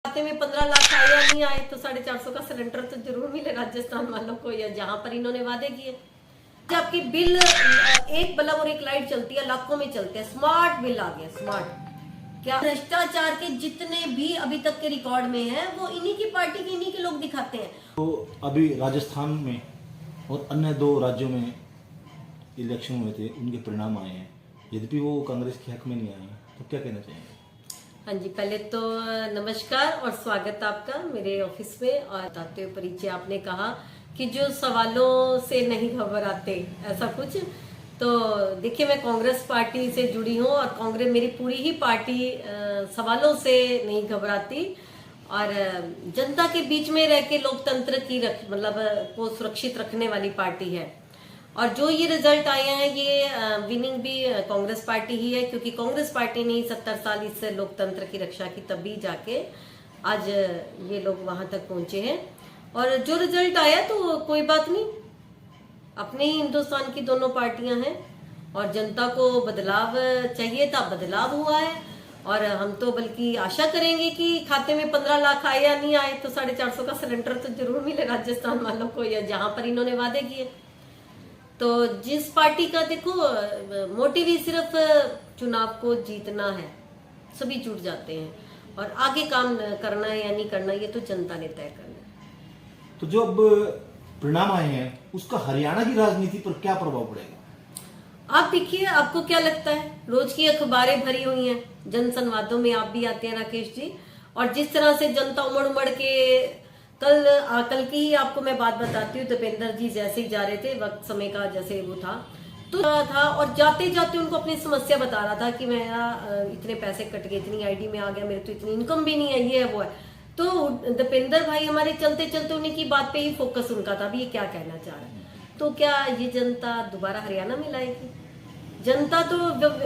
खाते में 15 लाख आए या नहीं आए, तो 450 का सिलेंडर तो जरूर मिले राजस्थान वालों को, या जहां पर इन्होंने वादे किए। जबकि बिल एक बल्ब और एक लाइट चलती है, लाखों में चलते हैं। स्मार्ट बिल आ गया, स्मार्ट। क्या भ्रष्टाचार के जितने भी अभी तक के रिकॉर्ड में है वो इन्हीं की पार्टी के, इन्हीं के लोग दिखाते हैं। तो अभी राजस्थान में और अन्य 2 राज्यों में इलेक्शन हुए थे, उनके परिणाम आए हैं, यद्यपि वो कांग्रेस के हक में नहीं आए हैं, तो क्या कहना चाहेंगे? हाँ जी, पहले तो नमस्कार और स्वागत आपका मेरे ऑफिस में। और बताते हुए परिचय, आपने कहा कि जो सवालों से नहीं घबराते, ऐसा कुछ। तो देखिए, मैं कांग्रेस पार्टी से जुड़ी हूँ और कांग्रेस, मेरी पूरी ही पार्टी सवालों से नहीं घबराती और जनता के बीच में रह के लोकतंत्र की को सुरक्षित रखने वाली पार्टी है। और जो ये रिजल्ट आए हैं, ये विनिंग भी कांग्रेस पार्टी ही है, क्योंकि कांग्रेस पार्टी ने 70 साल इस लोकतंत्र की रक्षा की, तभी जाके आज ये लोग वहां तक पहुंचे हैं। और जो रिजल्ट आया तो कोई बात नहीं, अपने ही हिंदुस्तान की दोनों पार्टियां हैं और जनता को बदलाव चाहिए था, बदलाव हुआ है। और हम तो बल्कि आशा करेंगे कि खाते में 15 लाख आए या नहीं आए, तो 450 का सिलेंडर तो जरूर मिले राजस्थान वालों को, या जहां पर इन्होंने वादे किए। तो जिस पार्टी का देखो मोटिव ही सिर्फ चुनाव को जीतना है, सभी जुट जाते हैं। और आगे काम करना है या नहीं करना, ये तो जनता ने तय करना है। तो जो अब परिणाम आए हैं, उसका हरियाणा की राजनीति पर क्या प्रभाव पड़ेगा? आप देखिए, आपको क्या लगता है? रोज की अखबारें भरी हुई हैं, जन संवादों में आप भी आते हैं राकेश जी, और जिस तरह से जनता उमड़ उमड़ के कल की ही आपको मैं बात बताती हूँ। दीपेंद्र जी जैसे ही जा रहे थे, वक्त समय का जैसे वो था, तो था और जाते जाते उनको अपनी समस्या बता रहा था कि मेरा इतने पैसे कट गए, इतनी आईडी में आ गया, मेरे तो इतनी इनकम भी नहीं है, ये है वो है। तो दीपेंद्र भाई हमारे चलते चलते उन्हीं की बात पे ही फोकस उनका था, अभी ये क्या कहना चाह रहा है। तो क्या ये जनता दोबारा हरियाणा में लाएगी? जनता तो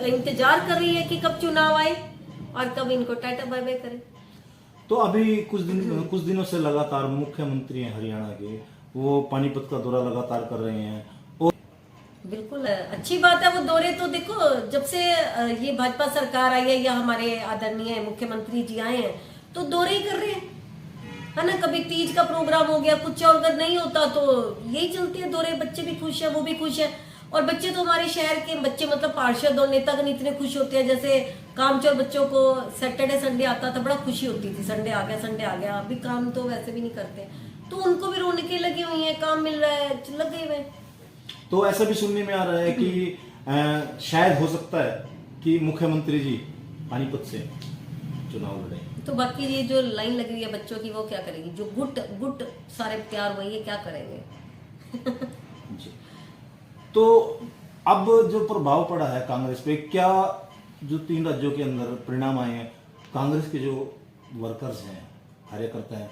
इंतजार कर रही है कि कब चुनाव आए और कब इनको टाटा बाय बाय करे। तो अभी कुछ दिनों से लगातार मुख्यमंत्री हैं हरियाणा के, वो पानीपत का दौरा लगातार कर रहे हैं। और बिल्कुल अच्छी बात है वो दौरे। तो देखो, जब से ये भाजपा सरकार आई है या हमारे आदरणीय मुख्यमंत्री जी आए हैं, तो दौरे ही कर रहे हैं, है ना। कभी तीज का प्रोग्राम हो गया, कुछ और अगर नहीं होता तो यही चलते हैं दौरे। बच्चे भी खुश है, वो भी खुश है। और बच्चे तो हमारे शहर के बच्चे, मतलब पार्षद और नेतागण इतने खुश होते हैं। जैसे कामचोर बच्चों को सैटरडे संडे आता था, बड़ा खुशी होती थी, संडे आ गया, संडे आ गया। अभी काम तो वैसे भी नहीं करते, तो उनको भी रौनकें लगी हुई हैं, काम मिल रहा है, लगे हुए। तो ऐसा भी सुनने में आ रहा है कि शायद हो सकता है कि मुख्यमंत्री जी पानीपत से चुनाव लड़े। तो बाकी ये जो लाइन लगी हुई है बच्चों की, वो क्या करेगी? जो गुट सारे तैयार हुए, ये क्या करेंगे? जी। तो अब जो प्रभाव पड़ा है कांग्रेस पे, क्या जो 3 राज्यों के अंदर परिणाम आए हैं, कांग्रेस के जो वर्कर्स हैं, कार्यकर्ता हैं,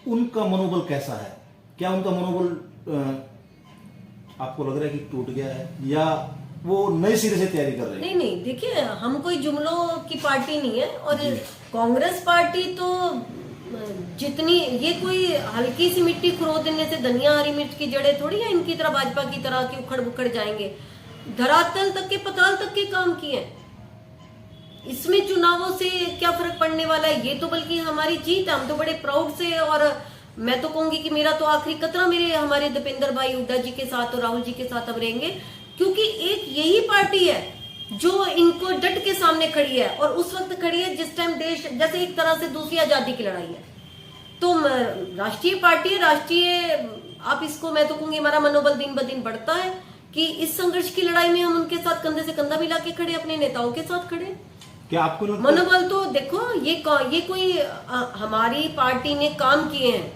उनका मनोबल कैसा है? क्या उनका मनोबल आपको लग रहा है कि टूट गया है, या वो नए सिरे से तैयारी कर रहे हैं? नहीं नहीं, देखिए, हम कोई जुमलों की पार्टी नहीं है। और कांग्रेस पार्टी तो जितनी, ये कोई हल्की सी मिट्टी खुरोदने से धनिया हरी मिर्च की जड़ें थोड़ी है इनकी तरह, भाजपा की तरह कि उखड़ बुखड़ जाएंगे। धरातल तक के, पताल तक के काम किए हैं। इसमें चुनावों से क्या फर्क पड़ने वाला है? ये तो बल्कि हमारी जीत है, हम तो बड़े प्राउड से। और मैं तो कहूंगी कि मेरा तो आखिरी कतरा हमारे दीपेंद्र भाई हुड्डा जी के साथ और राहुल जी के साथ अब रहेंगे, क्योंकि एक यही पार्टी है जो इनको डट के सामने खड़ी है। और उस वक्त खड़ी है जिस टाइम देश जैसे एक तरह से दूसरी आजादी की लड़ाई है। तो राष्ट्रीय पार्टी है, राष्ट्रीय, आप इसको, मैं तो कहूंगी हमारा मनोबल दिन ब दिन बढ़ता है कि इस संघर्ष की लड़ाई में हम उनके साथ कंधे से कंधा मिला के खड़े, अपने नेताओं के साथ खड़े। क्या आपको मनोबल तो देखो, ये कोई हमारी पार्टी ने काम किए हैं,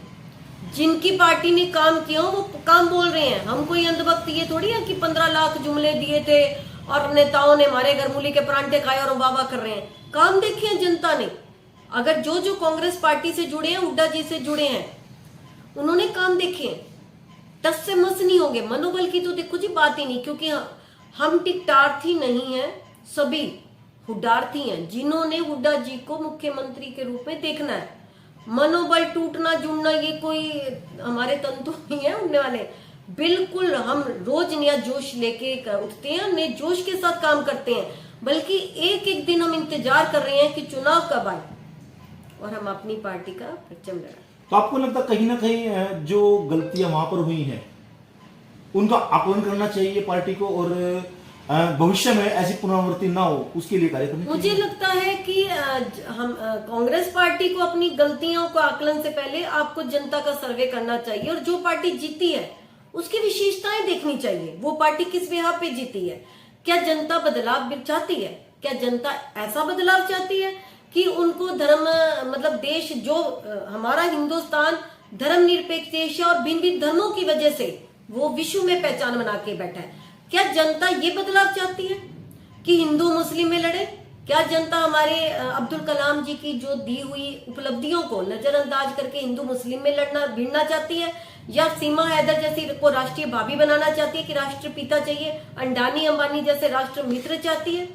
जिनकी पार्टी ने काम किया वो काम बोल रहे हैं। हम कोई अंधभक्त ये थोड़ी है कि 15 लाख जुमले दिए थे और नेताओं ने हमारे घर मूली के परांठे खाए और वाह वाह कर रहे हैं। काम देखे हैं जनता ने। अगर जो कांग्रेस पार्टी से जुड़े हैं, हुड्डा जी से जुड़े हैं, उन्होंने काम देखे हैं, टस से मस नहीं होंगे। मनोबल की तो देखो जी बात ही नहीं, क्योंकि हम टिकटार्थी नहीं है, सभी हुड्डार्थी हैं जिन्होंने हुड्डा जी को मुख्यमंत्री के रूप में देखना है। मनोबल टूटना जुड़ना ये कोई हमारे तंतु नहीं है उड़ने वाले। बिल्कुल हम रोज नया जोश लेके उठते हैं, नए जोश के साथ काम करते हैं। बल्कि एक एक दिन हम इंतजार कर रहे हैं कि चुनाव कब आए और हम अपनी पार्टी का परचम लहराएं। तो आपको लगता है कहीं ना कहीं जो गलतियां वहां पर हुई हैं उनका आकलन करना चाहिए पार्टी को, और भविष्य में ऐसी पुनरावृत्ति ना हो उसके लिए कार्य करना मुझे चाहिए? लगता है कि हम कांग्रेस पार्टी को अपनी गलतियों को आकलन से पहले आपको जनता का सर्वे करना चाहिए, और जो पार्टी जीती है उसकी विशेषताएं देखनी चाहिए। वो पार्टी किस बिहार पे जीती है, क्या जनता बदलाव चाहती है, क्या जनता ऐसा बदलाव चाहती है कि उनको धर्म मतलब देश जो हमारा हिंदुस्तान धर्मनिरपेक्ष देश है और भिन्न भिन्न धर्मों की वजह से वो विश्व में पहचान बना के बैठा है, क्या जनता ये बदलाव चाहती है कि हिंदू मुस्लिम में लड़े? क्या जनता हमारे अब्दुल कलाम जी की जो दी हुई उपलब्धियों को नजरअंदाज करके हिंदू मुस्लिम में लड़ना भिड़ना चाहती है, या सीमा हैदर जैसी को राष्ट्रीय भाभी बनाना चाहती है कि राष्ट्रपिता चाहिए, अंडानी अंबानी जैसे राष्ट्र मित्र चाहती है?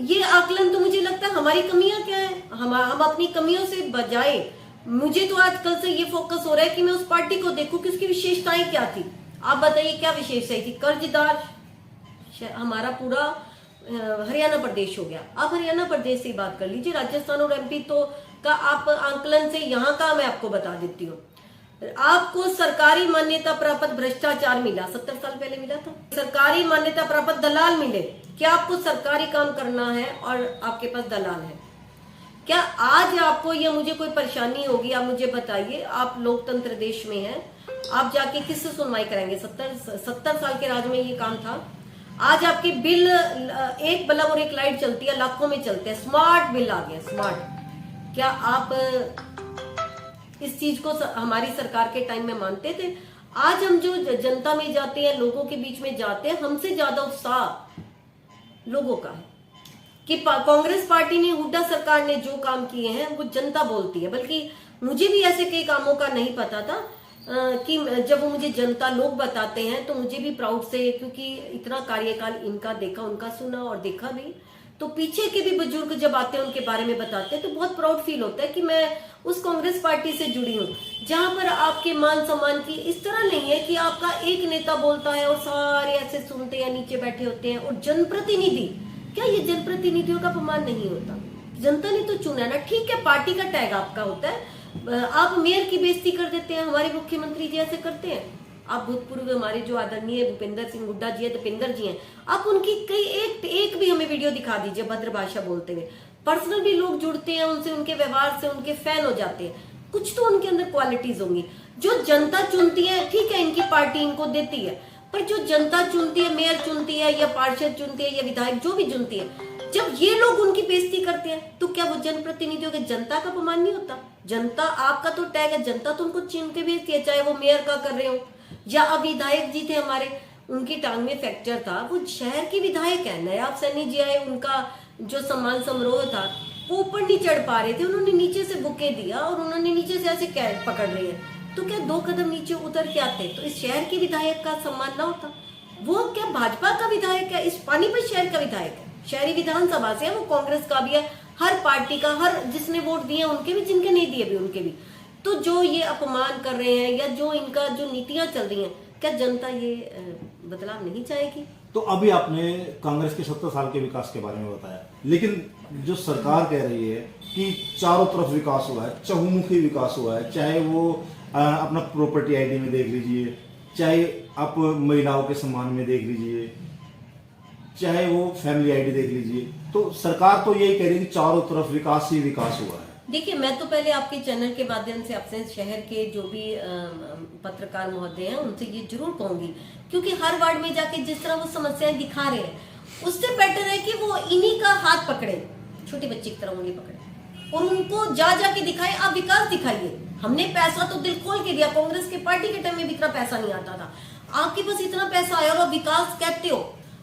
ये आकलन तो मुझे लगता है हमारी कमियां क्या है, हम अपनी कमियों से बजाय मुझे तो आजकल से ये फोकस हो रहा है कि मैं उस पार्टी को देखूं कि उसकी विशेषताएं क्या थी। आप बताइए क्या विशेषताएं थी? कर्जदार हमारा पूरा हरियाणा प्रदेश हो गया। आप हरियाणा प्रदेश से बात कर लीजिए, राजस्थान और एमपी तो का आप आंकलन से यहाँ का मैं आपको बता देती हूँ। आपको सरकारी मान्यता प्राप्त भ्रष्टाचार मिला, 70 साल पहले मिला था। सरकारी मान्यता प्राप्त दलाल मिले। क्या आपको सरकारी काम करना है और आपके पास दलाल है? क्या आज आपको या मुझे कोई परेशानी होगी, आप मुझे बताइए। आप लोकतंत्र देश में हैं, आप जाके किससे सुनवाई कराएंगे? 70 साल के राज में ये काम था। आज आपके बिल एक बल्ब और एक लाइट चलती है, लाखों में चलते हैं। स्मार्ट बिल आ गया, स्मार्ट। क्या आप इस चीज को हमारी सरकार के टाइम में मानते थे? आज हम जो जनता में जाते हैं, लोगों के बीच में जाते हैं, हमसे ज्यादा उत्साह लोगों का है कि कांग्रेस पार्टी ने, हुड्डा सरकार ने जो काम किए हैं वो जनता बोलती है। बल्कि मुझे भी ऐसे कई कामों का नहीं पता था कि जब वो मुझे जनता लोग बताते हैं तो मुझे भी प्राउड से, क्योंकि इतना कार्यकाल इनका देखा, उनका सुना और देखा भी, तो पीछे के भी बुजुर्ग जब आते हैं उनके बारे में बताते हैं तो बहुत प्राउड फील होता है कि मैं उस कांग्रेस पार्टी से जुड़ी हूँ, जहां पर आपके मान सम्मान की इस तरह नहीं है कि आपका एक नेता बोलता है और सारे ऐसे सुनते हैं, नीचे बैठे होते हैं। और जनप्रतिनिधि, क्या ये जनप्रतिनिधियों का अपमान नहीं होता? जनता ने तो चुना ना, ठीक है, पार्टी का टैग आपका होता है। आप मेयर की बेइज्जती कर देते हैं, हमारे मुख्यमंत्री जी ऐसे करते हैं। आप भूतपूर्व हमारे जो आदरणीय भूपेंद्र सिंह हुड्डा जी है, दीपेंद्र जी हैं, आप उनकी कई एक भी हमें वीडियो दिखा दीजिए भद्र भाषा बोलते हुए। पर्सनल भी लोग जुड़ते हैं उनसे, उनके व्यवहार से उनके फैन हो जाते हैं। कुछ तो उनके अंदर क्वालिटीज होंगी जो जनता चुनती है। ठीक है, इनकी पार्टी इनको देती है, पर जो जनता चुनती है, मेयर चुनती है या पार्षद चुनती है या विधायक जो भी चुनती है, जब ये लोग उनकी बेइज्जती करते हैं तो क्या वो जनप्रतिनिधियों के जनता का अपमान नहीं होता? जनता आपका तो टैग है, जनता तो उनको चुन के भेजती है, चाहे वो मेयर का कर रहे हो या अब विधायक जी थे हमारे, उनकी टांग में फ्रैक्चर था, वो शहर के विधायक है। नयाब सैनी जी आए, उनका जो सम्मान समारोह था वो ऊपर नहीं चढ़ पा रहे थे, उन्होंने नीचे से बुके दिया और उन्होंने नीचे से ऐसे पकड़ रहे हैं, तो क्या 2 कदम नीचे उतर के आते तो इस शहर के विधायक का सम्मान ना होता? वो क्या भाजपा का विधायक है, इस पानीपत शहर का विधायक है, शहरी विधानसभा से है, वो कांग्रेस का भी है, हर पार्टी का, हर जिसने वोट दिए उनके भी, जिनके नहीं दिए भी उनके भी। तो जो ये अपमान कर रहे हैं या जो इनका जो नीतियां चल रही हैं, क्या जनता ये बदलाव नहीं चाहेगी? तो अभी आपने कांग्रेस के 70 साल के विकास के बारे में बताया, लेकिन जो सरकार कह रही है कि चारों तरफ विकास हुआ है, चहुमुखी विकास हुआ है, चाहे वो अपना प्रॉपर्टी आईडी में देख लीजिए, चाहे आप महिलाओं के सम्मान में देख लीजिए, चाहे वो फैमिली आईडी देख लीजिए, तो सरकार तो यही कह रही है कि चारों तरफ विकास ही विकास हुआ है। देखिए, मैं तो पहले आपके चैनल के माध्यम से अपने शहर के जो भी पत्रकार महोदय हैं उनसे ये जरूर कहूंगी, क्योंकि हर वार्ड में जाके जिस तरह वो समस्याएं दिखा रहे हैं, उससे बेटर है कि वो इन्हीं का हाथ पकड़े, छोटे बच्चे की तरह उंगली पकड़े और उनको जा जाके दिखाए, आप विकास दिखाइए। हमने पैसा तो दिल खोल के दिया, कांग्रेस के पार्टी के टाइम में भी इतना पैसा नहीं आता था, आपके पास इतना पैसा आया और आप विकास कहते हो।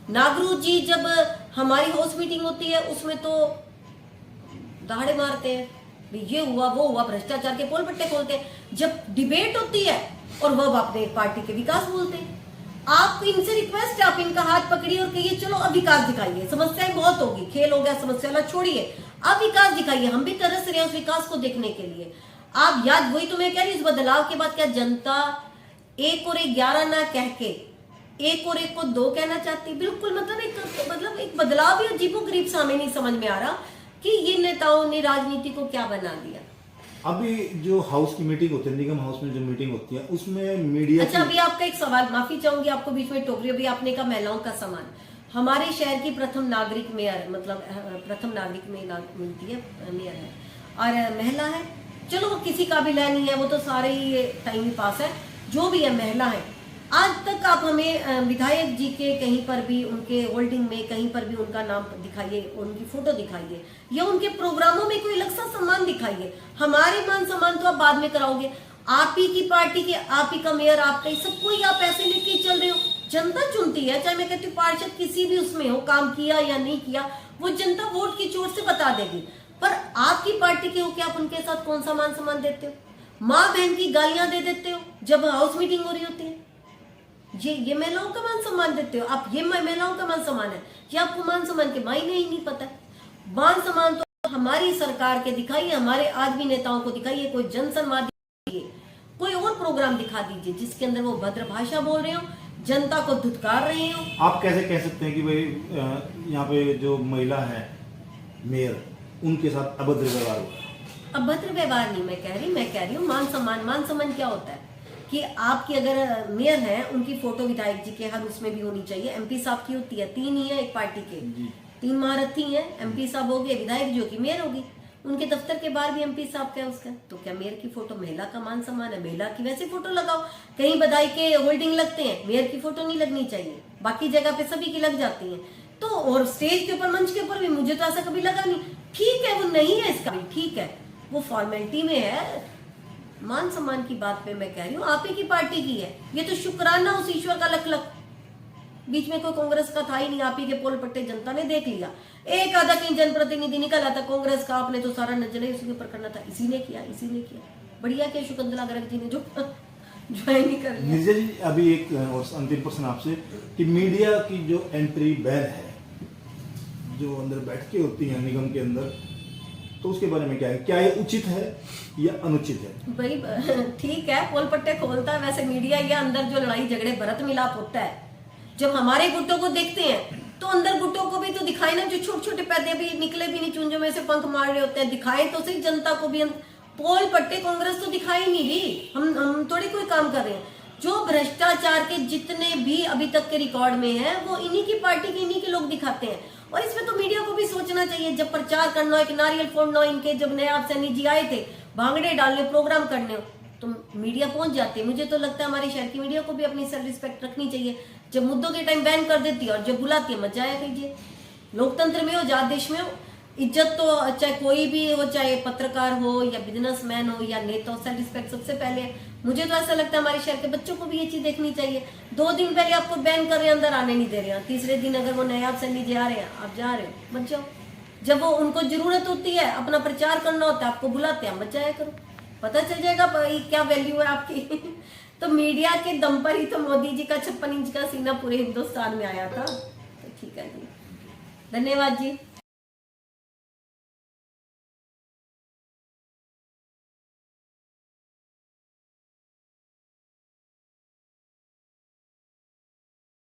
नागरू जी जब हमारी हाउस मीटिंग होती है उसमें तो दहाड़े मारते हैं, ये हुआ वो हुआ, भ्रष्टाचार के पोल पट्टे खोलते हैं। जब डिबेट होती है और वह अपने पार्टी के विकास बोलते हैं। आप इनसे रिक्वेस्ट है, आप इनका हाथ पकड़िए और कहिए चलो अब विकास दिखाइए, समस्याएं बहुत होगी, खेल हो गया, समस्या वाला छोड़िए, अब विकास दिखाइए। हम भी तरस रहे हैं उस विकास को देखने के लिए। आप याद, वही तो मैं कह रही, इस बदलाव के बाद क्या जनता 1 और 1 11 ना कह के 1 और 1 को 2 कहना चाहती? बिल्कुल, मतलब एक बदलाव भी अजीबो गरीब सा, हमें नहीं समझ में आ रहा कि ये नेताओं ने राजनीति को क्या बना दिया। अभी जो हाउस की मीटिंग होती है, निगम हाउस में जो मीटिंग होती है, उसमें मीडिया अच्छा, अभी आपका एक सवाल, माफी चाहूंगी आपको बीच में टोक रही हूं। अभी आपने कहा महिलाओं का सम्मान। हमारे शहर की प्रथम नागरिक मेयर, मतलब प्रथम नागरिक में मिलती है, मेयर है और महिला है। चलो वो किसी काबिल नहीं है, वो तो सारे ही टाइम ही पास है, जो भी है महिला है। आज तक आप हमें विधायक जी के कहीं पर भी उनके होल्डिंग में कहीं पर भी उनका नाम दिखाइए, उनकी फोटो दिखाइए, या उनके प्रोग्रामों में कोई अलग सा सम्मान दिखाइए। हमारे मान सम्मान तो आप बाद में कराओगे। आप ही की पार्टी के, आप ही का मेयर, आपका ही सबको ही आप ऐसे लेके चल रहे हो। जनता चुनती है, चाहे मैं कहती हूँ पार्षद किसी भी उसमें हो, काम किया या नहीं किया, वो जनता वोट की चोट से बता देगी। पर आपकी पार्टी के हो कि आप उनके साथ कौन सा मान सम्मान देते हो? माँ बहन की गालियां दे देते हो जब हाउस मीटिंग हो रही होती है। ये महिलाओं का मान सम्मान देते हो आप? ये महिलाओं का मान सम्मान है? ये आपको मान सम्मान के मायने ही नहीं पता है। मान सम्मान तो हमारी सरकार के दिखाइए, हमारे आज भी नेताओं को दिखाइए, कोई जन संवाद दिखाइए, कोई और प्रोग्राम दिखा दीजिए जिसके अंदर वो भद्र भाषा बोल रहे हो, जनता को धुतकार रहे हो। आप कैसे कह सकते हैं कि भाई यहाँ पे जो महिला है मेयर, उनके साथ अभद्र व्यवहार हुआ? अभद्र व्यवहार नहीं मैं कह रही हूँ मान सम्मान। मान सम्मान क्या होता है कि आपकी अगर मेयर है, उनकी फोटो विधायक जी के हर उसमें भी होनी चाहिए। एमपी साहब की होती है, 3 ही है एक पार्टी के, 3 महारथी हैं। एमपी साहब हो गए, विधायक जो की मेयर होगी, उनके दफ्तर के बाहर भी एमपी साहब का है उसका। तो क्या मेयर की फोटो महिला का मान सम्मान है? महिला की वैसे फोटो लगाओ। कहीं बधाई के होल्डिंग लगते हैं, मेयर की फोटो नहीं लगनी चाहिए, बाकी जगह पे सभी की लग जाती है। तो और स्टेज के ऊपर, मंच के ऊपर भी मुझे तो ऐसा कभी लगा नहीं। ठीक है, वो नहीं है इसका भी, ठीक है, वो फॉर्मेलिटी में है। मान सम्मान की बात पे मैं कह रही हूँ, आप ही की पार्टी की है। ये तो शुक्राना उस ईश्वर का लख लख। बीच में कोई कांग्रेस का था ही नहीं, आप ही के पोल पट्टे जनता ने देख लिया। एक आधा कहीं जनप्रतिनिधि निकल आता कांग्रेस का, आपने तो सारा नजर उसी के ऊपर करना था, इसी ने किया। बढ़िया किया शकुंतला गर्ग जी ने जो ज्वाइन ही कर लिया। निर्जा जी, अभी एक और अंतिम प्रश्न आपसे कि मीडिया की जो एंट्री बैन है, जो अंदर बैठकें होती हैं निगम के अंदर, तो उसके बारे में क्या है? क्या ये उचित है या अनुचित है? भाई ठीक है, पोल पट्टे खोलता है, वैसे मीडिया ये अंदर जो लड़ाई झगड़े भरत मिलाप होता है, जब हमारे गुट्टों को देखते हैं तो अंदर गुट्टों को भी तो दिखाए ना, जो छोटे छोटे पैदे भी निकले भी नहीं, चुंजों में से पंख मार रहे होते हैं, दिखाए तो सही जनता को भी। पोल पट्टे कांग्रेस तो दिखाई नहीं रही, हम थोड़ी कोई काम कर रहे हैं। जो भ्रष्टाचार के जितने भी अभी तक के रिकॉर्ड में है, वो इन्हीं की पार्टी के, इन्हीं के लोग दिखाते हैं। और इसमें तो मीडिया को भी सोचना चाहिए, जब प्रचार करना हो, एक नारियल फोड़ना हो, इनके जब नयाब सैनी जी आए थे, भांगड़े डालने, प्रोग्राम करने हो, तो मीडिया पहुंच जाती है। मुझे तो लगता है हमारे शहर की मीडिया को भी अपनी सेल्फ रिस्पेक्ट रखनी चाहिए। जब मुद्दों के टाइम बैन कर देती है और जब बुलाती है मत जाया कीजिए। लोकतंत्र में हो, आजाद देश में हो, इज्जत तो चाहे कोई भी हो, चाहे पत्रकार हो या बिजनेसमैन हो या नेता हो, सेल्फ रिस्पेक्ट सबसे पहले है। मुझे तो ऐसा लगता है हमारे शहर के बच्चों को भी ये चीज देखनी चाहिए। 2 दिन पहले आपको बैन कर रहे हैं, अंदर आने नहीं दे रहे हैं, तीसरे दिन अगर वो नयाब सैनी जी आ रहे हैं, आप जा रहे हो, मत जाओ। जब वो उनको जरूरत होती है, अपना प्रचार करना होता है, आपको बुलाते हैं, मत जाया करो। पता चल जाएगा भाई क्या वैल्यू है आपकी। तो मीडिया के दम पर ही तो मोदी जी का 56 इंच का सीना पूरे हिंदुस्तान में आया था। तो ठीक है जी, धन्यवाद जी।